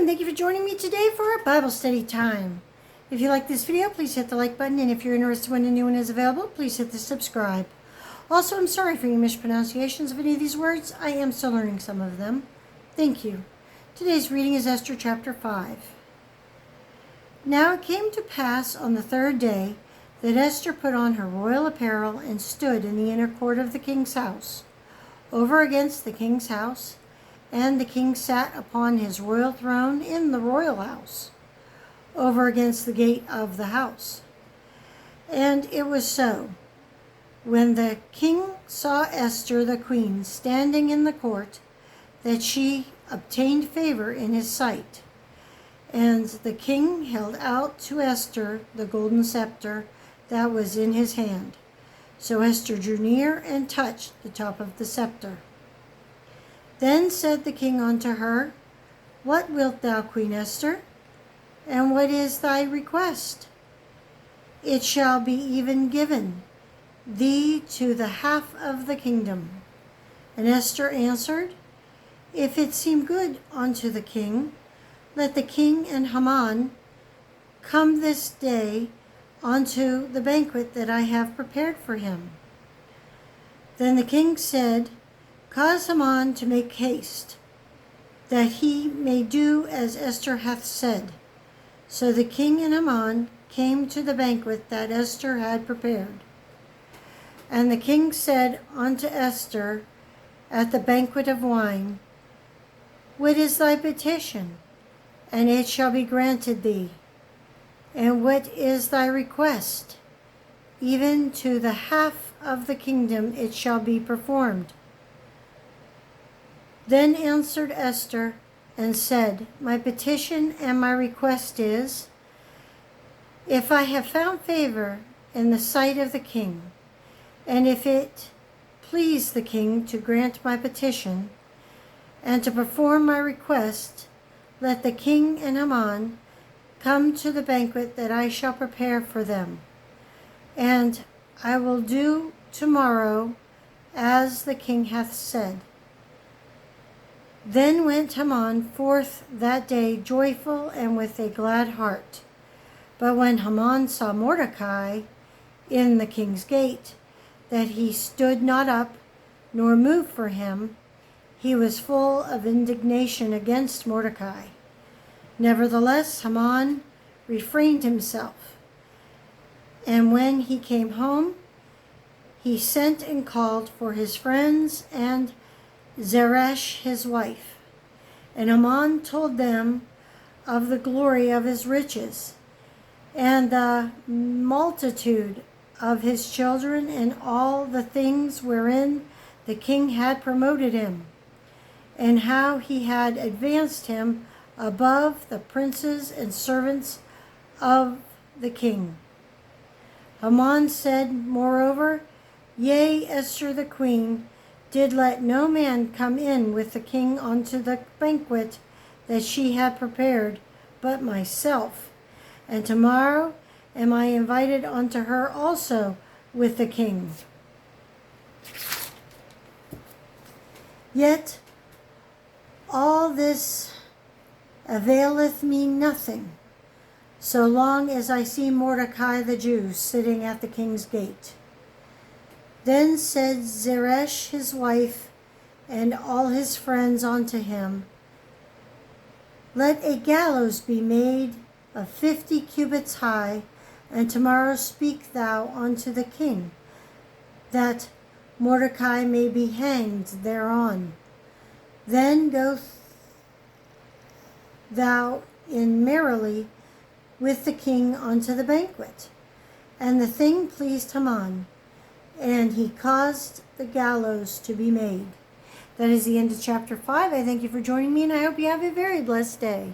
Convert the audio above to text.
and thank you for joining me today for our Bible study time. If you like this video, please hit the like button, and if you're interested when a new one is available, please hit the subscribe. Also, I'm sorry for any mispronunciations of any of these words. I am still learning some of them. Thank you. Today's reading is Esther Chapter 5. Now it came to pass on the third day that Esther put on her royal apparel and stood in the inner court of the king's house, over against the king's house, and the king sat upon his royal throne in the royal house, over against the gate of the house. And it was so, when the king saw Esther the queen standing in the court, that she obtained favor in his sight. And the king held out to Esther the golden scepter that was in his hand. So Esther drew near and touched the top of the scepter. Then said the king unto her, What wilt thou, Queen Esther? And what is thy request? It shall be even given thee to the half of the kingdom. And Esther answered, If it seem good unto the king, let the king and Haman come this day unto the banquet that I have prepared for him. Then the king said, Cause Haman to make haste, that he may do as Esther hath said. So the king and Haman came to the banquet that Esther had prepared. And the king said unto Esther at the banquet of wine, What is thy petition? And it shall be granted thee. And what is thy request? Even to the half of the kingdom it shall be performed. Then answered Esther and said, My petition and my request is, if I have found favor in the sight of the king, and if it please the king to grant my petition, and to perform my request, let the king and Haman come to the banquet that I shall prepare for them. And I will do tomorrow as the king hath said. Then went Haman forth that day joyful and with a glad heart. But when Haman saw Mordecai in the king's gate, that he stood not up, nor moved for him, he was full of indignation against Mordecai. Nevertheless, Haman refrained himself. And when he came home, he sent and called for his friends and Zeresh his wife. And Haman told them of the glory of his riches, and the multitude of his children, and all the things wherein the king had promoted him, and how he had advanced him above the princes and servants of the king. Haman said, moreover, Yea, Esther the queen did let no man come in with the king unto the banquet that she had prepared, but myself. And tomorrow am I invited unto her also with the king. Yet all this availeth me nothing, so long as I see Mordecai the Jew sitting at the king's gate. Then said Zeresh his wife and all his friends unto him, Let a gallows be made of 50 cubits high, and tomorrow speak thou unto the king, that Mordecai may be hanged thereon. Then go thou in merrily with the king unto the banquet. And the thing pleased Haman, and he caused the gallows to be made. That is the end of chapter 5. I thank you for joining me, and I hope you have a very blessed day.